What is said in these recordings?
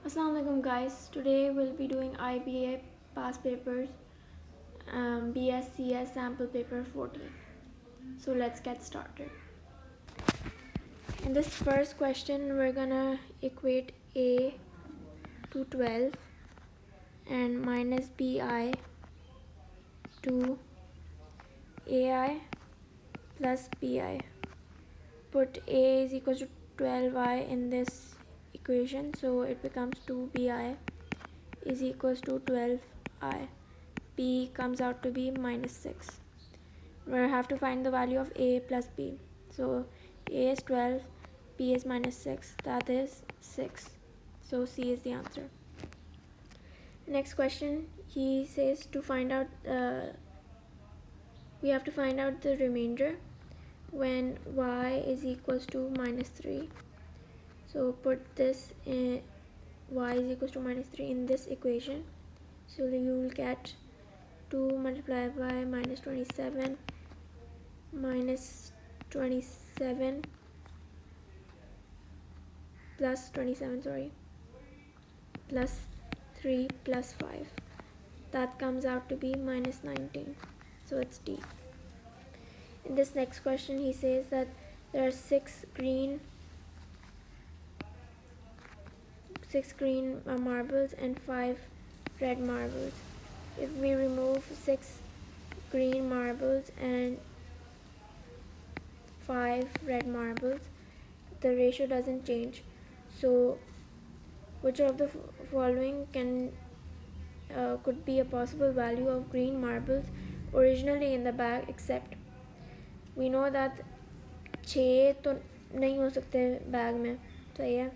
Assalamualaikum guys, today we'll be doing IBA past papers, BSCS sample paper 14. So let's get started. In this first question, we're gonna equate A to 12 and minus BI to AI plus BI. Put A is equal to 12i in this equation, so it becomes 2bi is equals to 12i. B comes out to be minus 6. We have to find the value of A plus B. So A is 12, B is minus 6, that is 6. So C is the answer. Next question, he says to find out, we have to find out the remainder when y is equals to minus 3. So put this in, y is equals to minus 3 in this equation. So you will get 2 multiplied by minus 27 minus 27 plus 27 plus 3 plus 5. That comes out to be minus 19. So it's D. In this next question, he says that there are 6 green marbles and 5 red marbles. If we remove 6 green marbles and 5 red marbles, the ratio doesn't change. So which of the following could be a possible value of green marbles originally in the bag, except we know that 6 तो नहीं हो सकते bag में, सही है,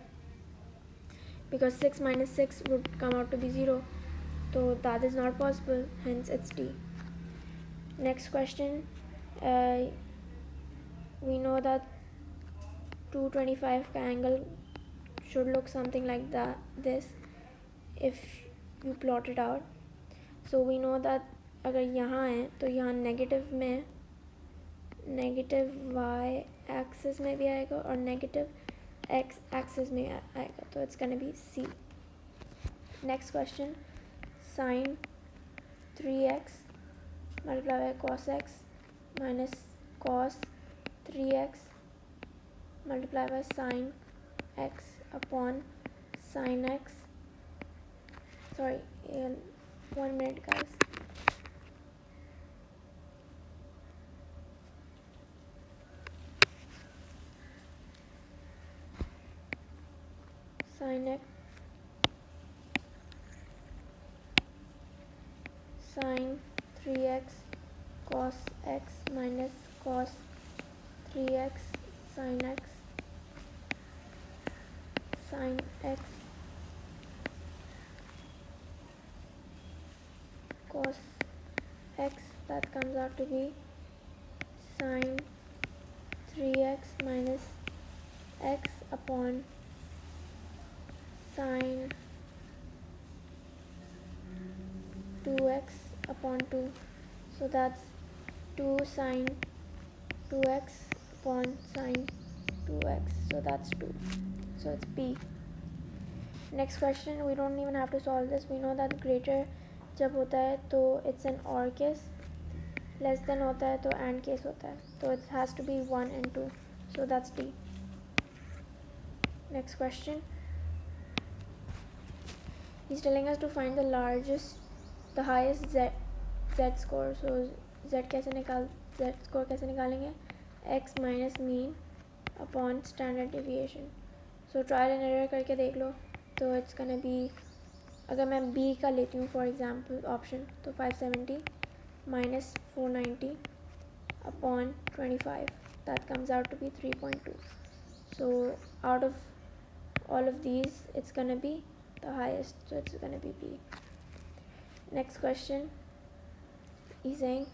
because 6 minus 6 would come out to be 0, so that is not possible, hence it's D. Next question, we know that 225 angle should look something like this if you plot it out. So we know that अगर यहाँ है तो यहाँ negative में negative y axis में भी आएगा और नेगेटिव x एक्सिस में आएगा, तो it's gonna be C. Next question, sin 3x multiplied by cos x minus cos 3x multiplied by sin x upon sin x. Sorry, 1 minute guys. Sin x sin 3x cos x minus cos 3x sin x sin x cos x, that comes out to be sin 3x minus x upon sin 2x upon 2, so that's 2 sin 2x upon sin 2x, so that's 2, so it's B. Next question, we don't even have to solve this. We know that greater जब होता है तो it's an OR case, less than होता है तो AND case होता है, तो it has to be 1 and 2, so that's D. Next question, he's telling us to find the highest Z score. So Z score कैसे निकालेंगे? X minus mean upon standard deviation. So trial and error करके देख लो, तो it's gonna be, अगर मैं B का लेती हूँ फॉर एग्जाम्पल ऑप्शन, तो 570 minus 490 upon 25, that comes out to be 3.2. So out of all of these, it's gonna be the highest, so it's gonna be B. Next question, he's saying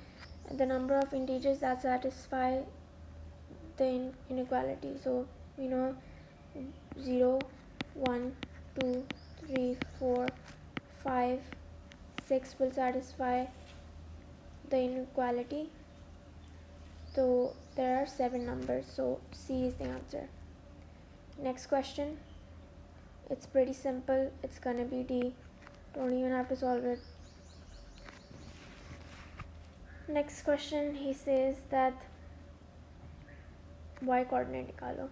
the number of integers that satisfy the inequality. So we know 0, 1, 2, 3, 4, 5, 6 will satisfy the inequality. So there are 7 numbers, so C is the answer. Next question, it's pretty simple. It's gonna be D. Don't even have to solve it. Next question, he says that y coordinate निकालो.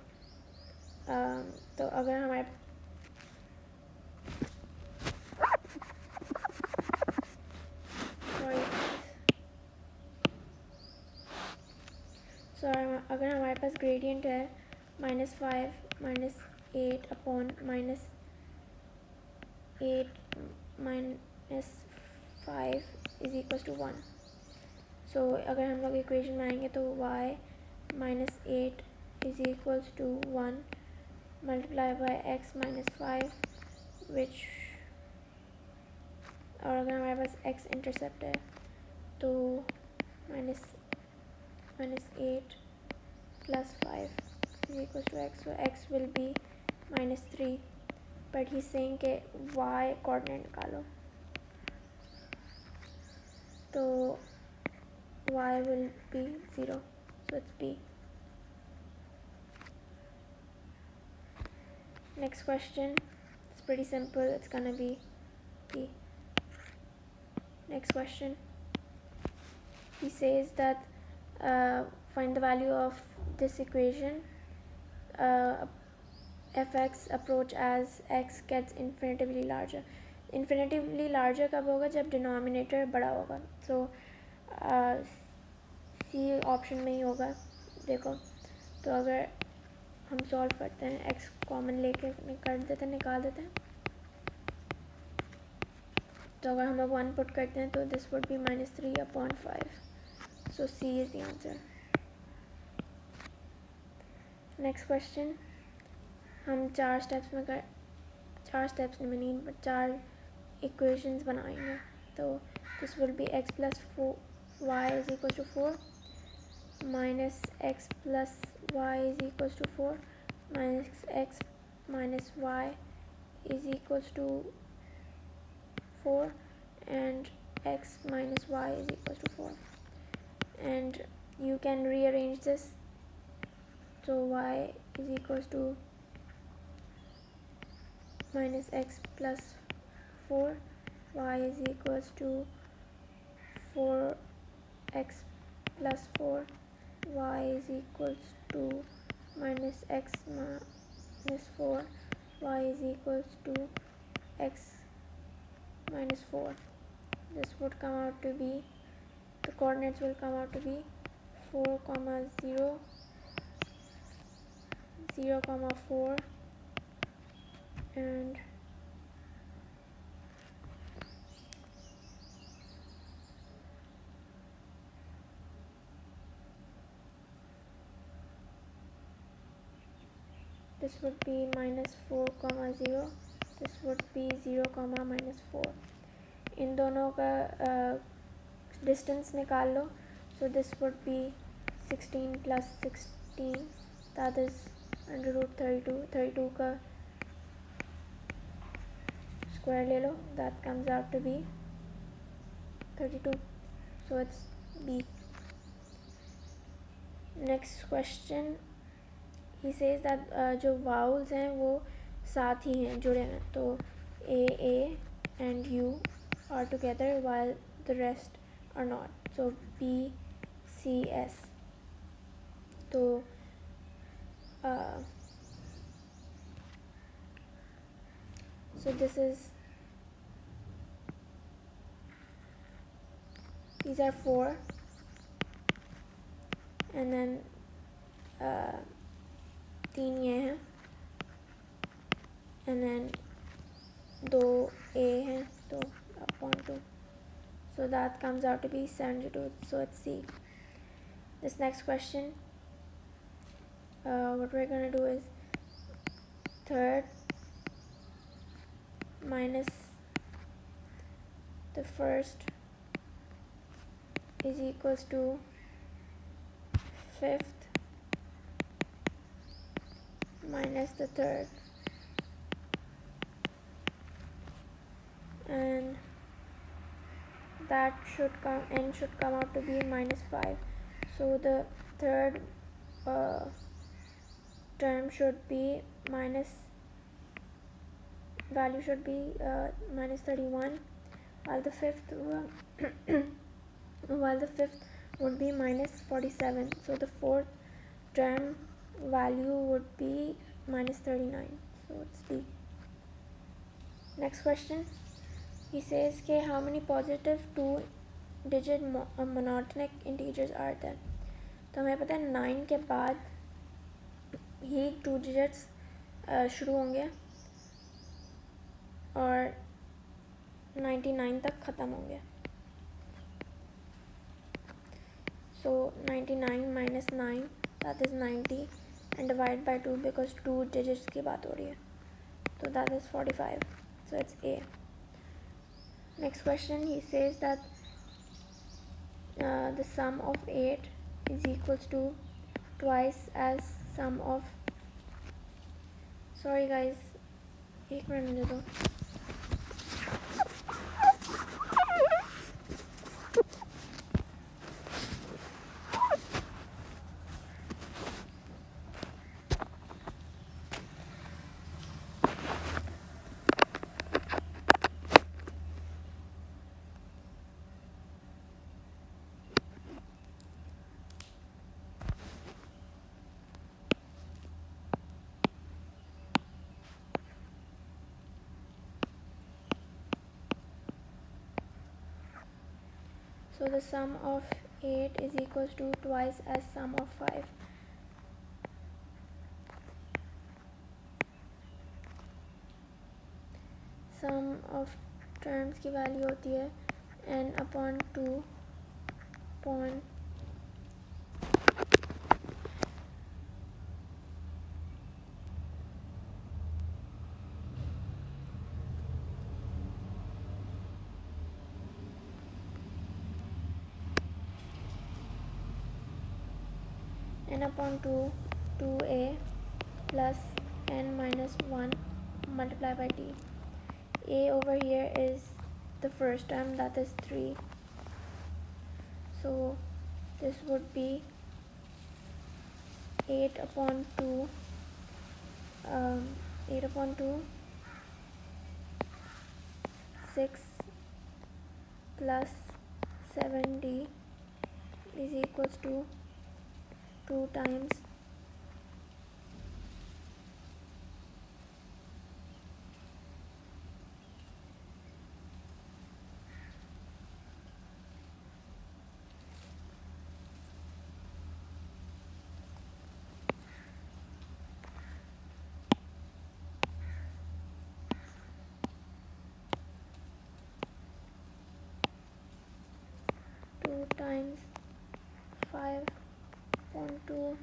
तो अगर हमारे अगर हमारे पास gradient है -5 -8 upon -8 -5 is equal to 1. So अगर हम लोग इक्वेशन में आएंगे तो y -8 is equals to 1 multiply by x -5 which, और अगर हमारे पास x इंटरसेप्ट है तो -8 plus 5 is equals to x, so x will be -3, but he's saying कि y coordinate निकालो, तो y will be 0, so it's B. Next question, it's pretty simple, it's gonna be B. Next question, he says that find the value of this equation, fx approach as x gets infinitively larger. Infinitively larger कब होगा? जब denominator बड़ा होगा. सो C option में ही होगा. देखो, तो अगर हम सॉल्व करते हैं, x कॉमन लेके निकाल देते हैं. तो अगर हम लोग 1 पुट करते हैं तो this would be -3/5. So C is the answer. Next question, हम 4 स्टेप्स में नहीं बट 4 इक्वेशंस बनाएंगे. तो this will be x plus y is equal to 4 minus x plus y is equal to 4 minus x minus y is equal to 4 and x minus y is equal to 4, and you can rearrange this. So y is equals to minus x plus 4, y is equals to 4x plus 4, y is equals to minus x minus 4, y is equals to x minus 4. This would come out to be, the coordinates will come out to be 4, 0, 0, 4, and this would be -4, 0, this would be 0, -4. इन दोनों का distance निकाल लो. So this would be 16 + 16, that is √32. 32 का square ले लो, that comes out to be 32. So it's B. Next question, he says that जो vowels हैं वो साथ ही हैं, जुड़े हैं. तो A and U are together while the rest are not. So B, C, S. So this is, these are 4, and then 3 ये हैं, and then 2 A हैं, तो upon 2. So that comes out to be 72. So it's C. This next question, what we're going to do is third minus the first is equals to fifth minus the third, and that should come out to be -5. So the third term should be value should be minus 31, while the fifth would be minus 47. So the fourth term value would be minus 39. So it's D. Next question. He says कि how many positive 2-digit monotonic integers are there? तो हमें पता है 9 के बाद ही 2 digits शुरू होंगे और 99 तक ख़त्म होंगे. So 99 minus 9, that is 90, and divide by 2 because 2 digits की बात हो रही है. So that is 45. So it's A. Next question, he says that the sum of 8 is equals to twice as sum of, sorry guys, एक minute मुझे दो. So the sum of 8 is equals to twice as sum of 5. Sum of terms की value होती है n upon 2 upon n upon 2 2a plus n minus 1 multiplied by t. A over here is the first term, that is 3. So this would be 8 upon 2 8 upon 2 6 plus 7d is equals to 2 times 2 times 5 upon 2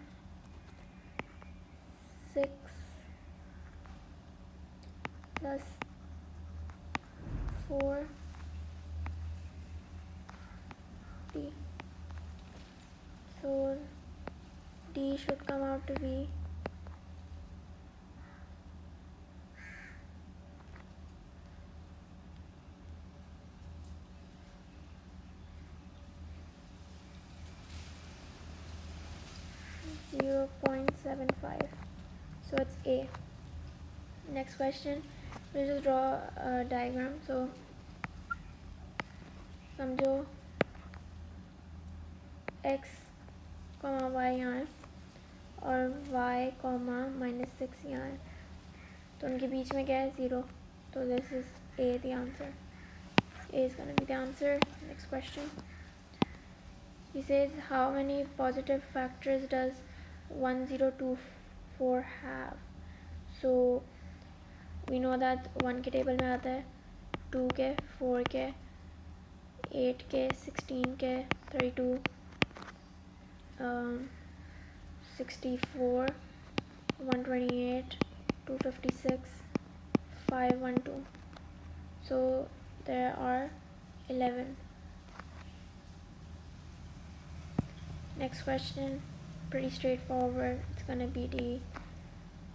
6 plus 4 d. So d should come out to be 0.75. So it's A. Next question, we'll just draw a diagram. So समझो x, y यहाँ है और y, -6 यहाँ है, तो उनके बीच में क्या है 0. तो this is A, the answer. A is gonna be the answer. Next question. He says how many positive factors does 1024 have? So we know that 1 के टेबल में आता है, 2 के, 4 के, 8 के, 16 के, 32, 64, 128, 256, 512. So there are 11. Next question, pretty straightforward, it's gonna be D.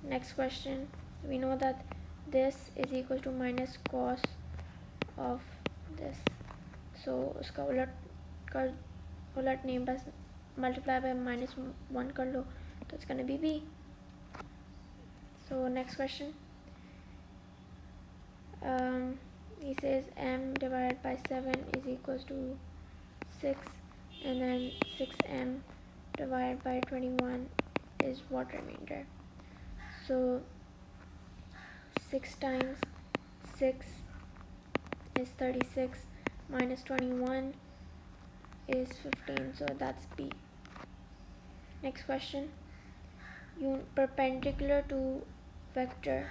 Next question, we know that this is equal to minus cos of this, so उसका उलट नहीं, बस multiply by -1 कर लो, तो it's gonna be B. So next question, He says m divided by 7 is equals to 6, and then 6m divided by 21 is what remainder. So 6 times 6 is 36 minus 21 is 15, so that's B. Next question. Perpendicular to vector.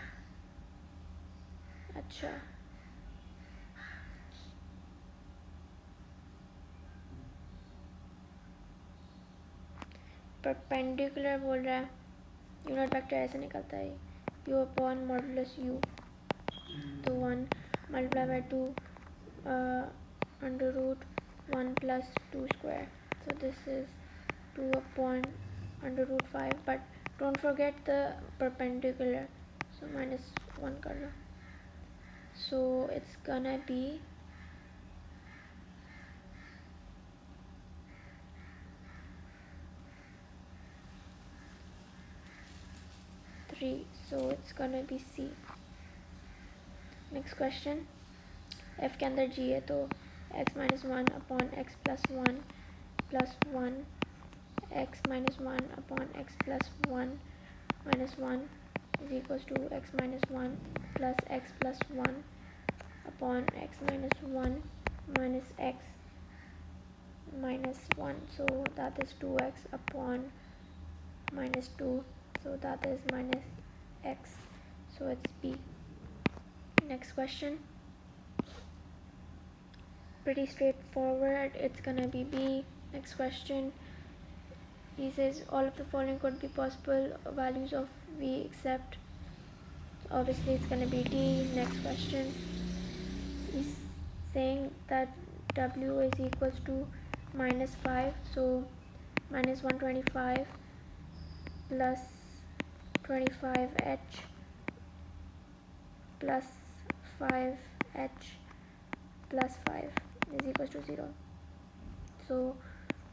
अच्छा, perpendicular बोल रहा है, unit vector ऐसे निकलता है u upon modulus u, तो 1 multiply by 2 under root 1 plus 2 square, so this is 2 upon under root 5, but don't forget the perpendicular, so minus 1 कर लो, so it's gonna be 3, so it's gonna be C. Next question. f के अंदर g है, तो x minus 1 upon x plus 1 plus 1 x minus 1 upon x plus 1 minus 1 is equals to x minus 1 plus x plus 1 upon x minus 1 minus x minus 1, so that is 2x upon minus 2, so that is minus x, so it's B. Next question. Pretty straightforward, it's gonna be B. Next question. He says all of the following could be possible values of V except, obviously it's gonna be D. Next question. He's saying that W is equals to minus 5, so minus 125 plus 25h plus 5h plus 5 is equals to 0. So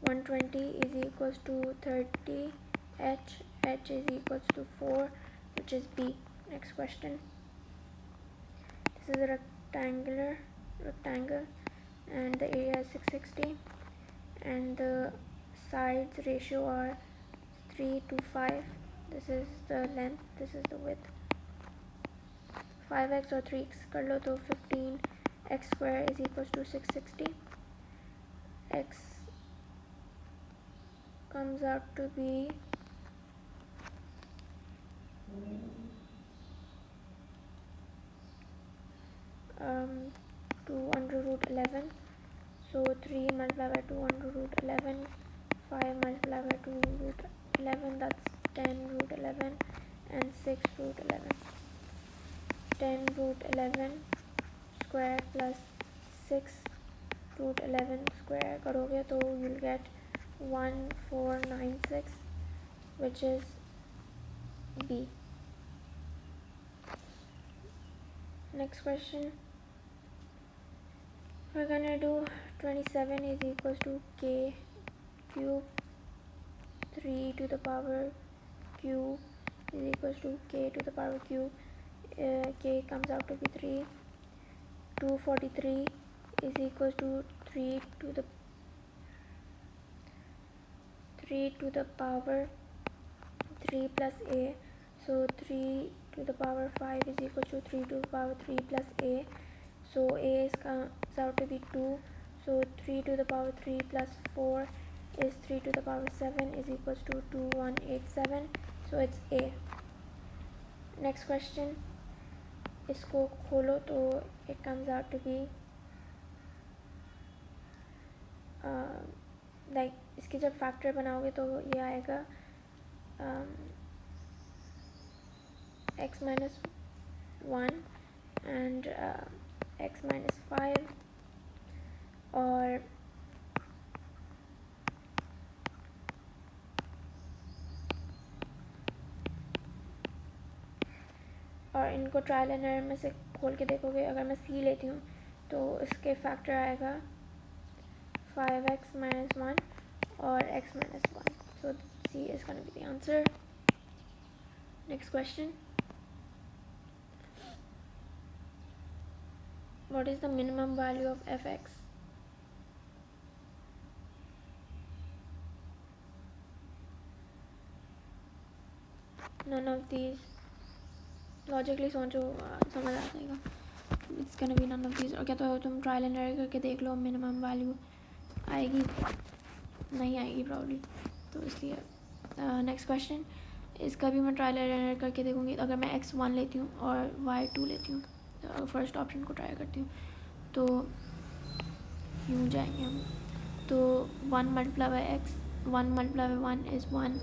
120 is equals to 30h, h is equals to 4, which is B. Next question. This is a rectangle and the area is 660 and the sides ratio are 3 to 5. This is the length, this is the width. 5x और 3x कर लो तो 15x square is equals to 660. X comes out to be 2 under root 11, so 3 multiplied by 2 under root 11, 5 multiplied by 2 root 11, that's 10 root 11, and 6 root 11. 10 root 11 square plus 6 root 11 square करोगे तो you'll get 1496, which is B. Next question. We're gonna do 27 is equals to k cube, 3 to the power cube is equals to k to the power cube. K comes out to be 3. 243 is equals to 3 to the power 3 plus a, so 3 to the power 5 is equal to 3 to the power 3 plus a, so a comes out to be 2, so 3 to the power 3 plus 4 is 3 to the power 7 is equals to 2187, so it's A. Next question. इसको खोलो तो it comes out to be like इसकी जब factor बनाओगे तो ये आएगा x minus 1 and x minus 5 और इनको ट्रायल एंड एरर में से खोल के देखोगे, अगर मैं c लेती हूँ तो इसके फैक्टर आएगा 5x minus 1 और x minus 1, so c is going to be the answer. Next question. what is the minimum value of fx? None of these. Logically सोचो समझ आ जाएगा. It's can be none of these. और क्या तो तुम trial and error करके देख लो मिनिमम वैल्यू आएगी नहीं आएगी प्रॉब्ली. तो इसलिए नेक्स्ट क्वेश्चन इसका भी मैं ट्रायल एंड एरर करके देखूँगी. अगर मैं x1 लेती हूँ और y2 लेती हूँ फर्स्ट ऑप्शन को ट्राई करती हूँ तो यूँ जाएंगे हम. तो 1 multiply by x 1 multiply by 1 is 1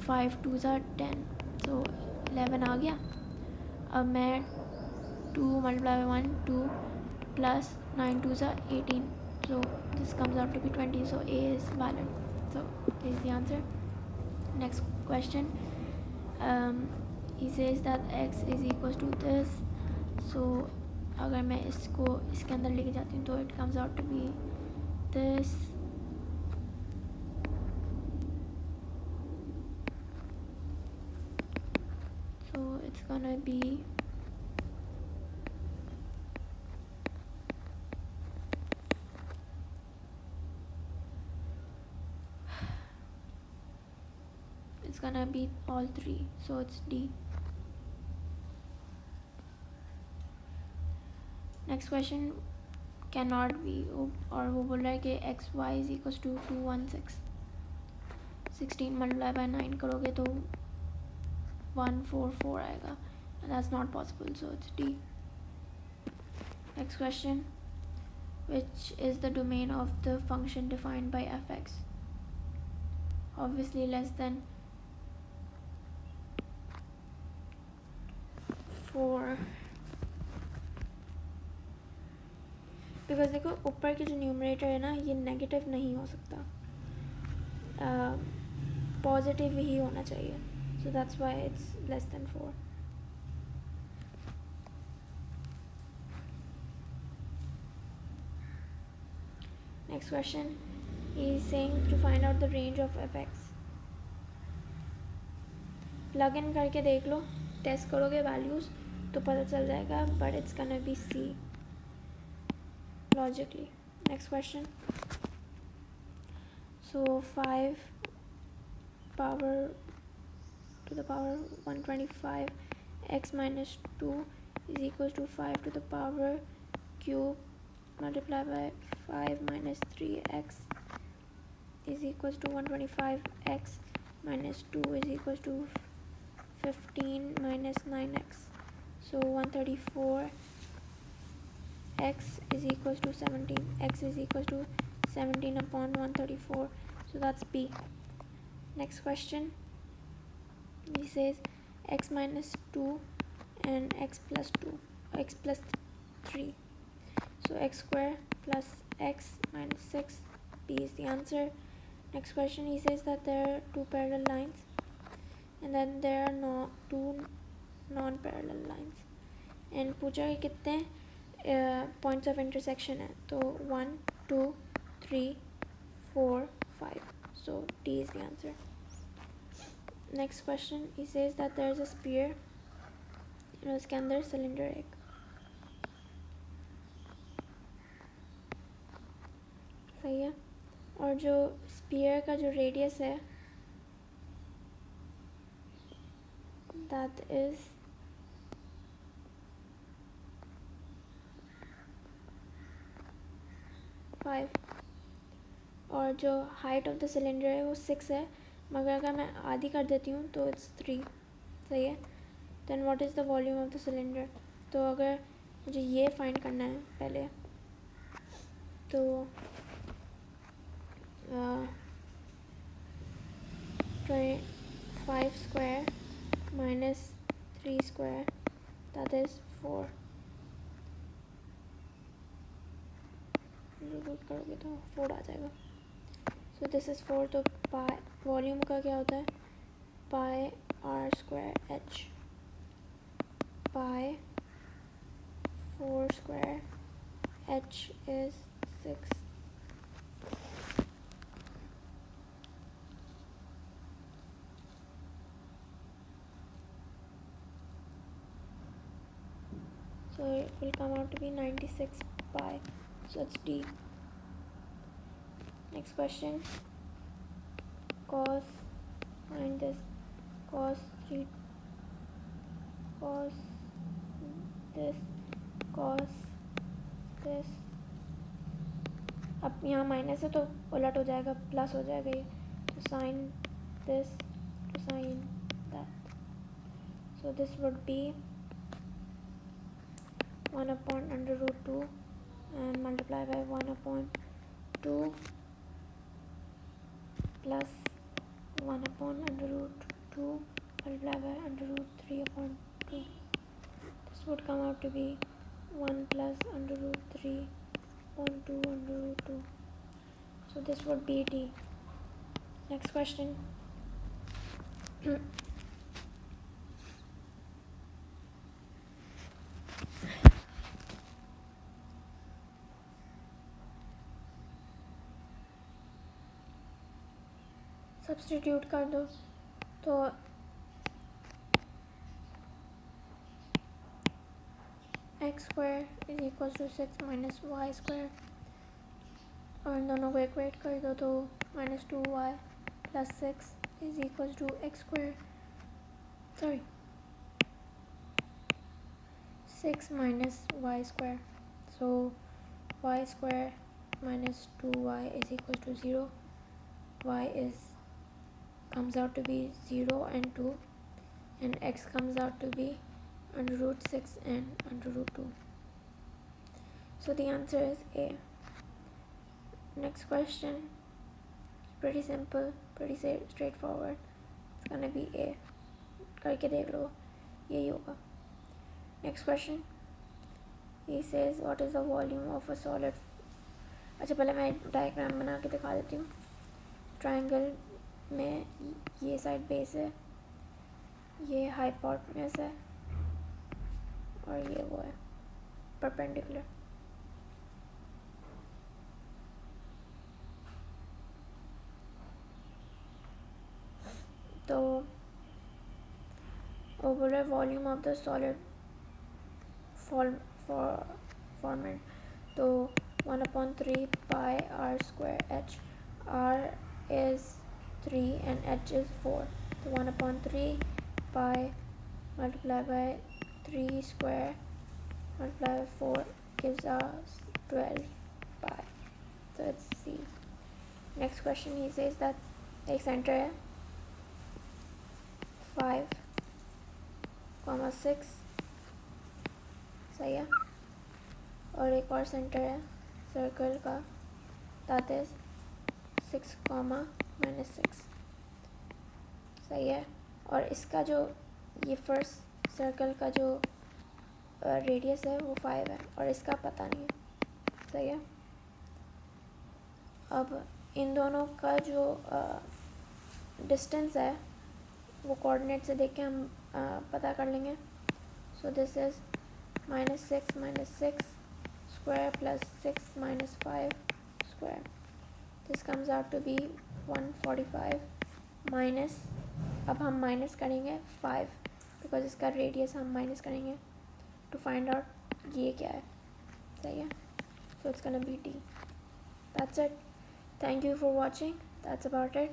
5 2 10 सो 11 आ गया. अब मैं 2 multiply by 1 2 plus 9 2 18 so this comes out to be 20 so A is valid. So A is the answer. Next question, he says that x is equals to this. So अगर मैं इसको इसके अंदर लेके जाती हूँ तो it comes out to be this. So it's gonna be all three, so it's D. Next question cannot be और वो बोल रहा है कि X Y is equals to 216. 16 multiply by 9 करोगे तो 144 आएगा and that's not possible, so it's D. Next question, which is the domain of the function defined by fx? Obviously less than 4 because देखो ऊपर की जो न्यूमरेटर है ना ये नेगेटिव नहीं हो सकता, पॉजिटिव ही होना चाहिए. So that's why it's less than 4. Next question, he is saying to find out the range of fx. Plug in करके देख लो, टेस्ट करोगे वैल्यूज़ तो पता चल जाएगा, but it's gonna be C logically. Next question, so 5 power to the power 125 x minus 2 is equals to 5 to the power cube multiplied by 5 minus 3x is equals to 125. X minus 2 is equals to 15 minus 9x, so 134. X is equals to 17. X is equals to 17 upon 134, so that's B. Next question, he says x minus 2 and x plus 2, x plus 3, so x square plus x minus 6. B is the answer. Next question, he says that there are two parallel lines and then there are two non-parallel lines and पूछा कि कितने points of intersection है, तो 1 2 3 4 5, so D is the answer. Next question, he says that there is a sphere, इसके अंदर cylinder एक, सही है, और जो स्पीयर का जो रेडियस है that is 5 और जो हाइट ऑफ द सिलेंडर है वो 6 है, मगर अगर मैं आधी कर देती हूँ तो इट्स 3, सही है. Then what is the volume of the cylinder? तो अगर मुझे ये फाइंड करना है पहले तो 5 square minus 3 square that is 4. करोगे तो 4 आ जाएगा. सो दिस इज़ 4, तो पाई वॉल्यूम का क्या होता है, पाई r square h, pi 4 square h is 6. So so it will come out to be 96 pi, so it's D. Next question, cos, find this, cos 3, cos this, cos this, अब यहाँ minus है तो उलट हो जाएगा, प्लस हो जाएगा ये, तो sine this to sin that, so this would be 1 upon under root 2 and multiply by 1 upon 2 plus 1 upon under root 2 multiply by under root 3 upon 2. This would come out to be 1 plus under root 3 upon 2 under root 2. So this would be D. Next question. Substitute कर दो तो X square is equal to 6 minus Y square, और इन दोनों को equate कर दो तो minus 2y plus 6 is equal to X square, sorry 6 minus Y square, so Y square minus 2y is equal to 0, y comes out to be 0 and 2, and x comes out to be under root 6 and under root 2. So the answer is A. Next question, pretty simple, pretty straightforward. It's gonna be A. करके देख लो, यही होगा. Next question, he says what is the volume of a solid. अच्छा पहले मैं diagram बना के दिखा देती हूँ. ट्रायंगल में ये साइड बेस है, ये हाइपोटेन्यूज है, और ये वो है परपेंडिकुलर. तो वो बोल रहा है volume of the solid format, तो 1/3 pi r square h. R is 3 and h is 4. So 1/3 pi multiplied by 3 square multiplied by 4 gives us 12 pi. So it's C. Next question, he says that एक center है 5,6, सही है, और एक और centre है circle का, that is 6,-6, सही है, और इसका जो ये फर्स्ट सर्कल का जो रेडियस है वो 5 है और इसका पता नहीं है, सही है. अब इन दोनों का जो डिस्टेंस है वो कोऑर्डिनेट से देख के हम पता कर लेंगे. So this is -6 square plus 6 minus 5 square. This comes out to be 145 minus, अब हम माइनस करेंगे 5 बिकॉज इसका रेडियस हम माइनस करेंगे टू फाइंड आउट ये क्या है, सही है. So it's gonna be D. That's it. Thank you for watching. That's about it.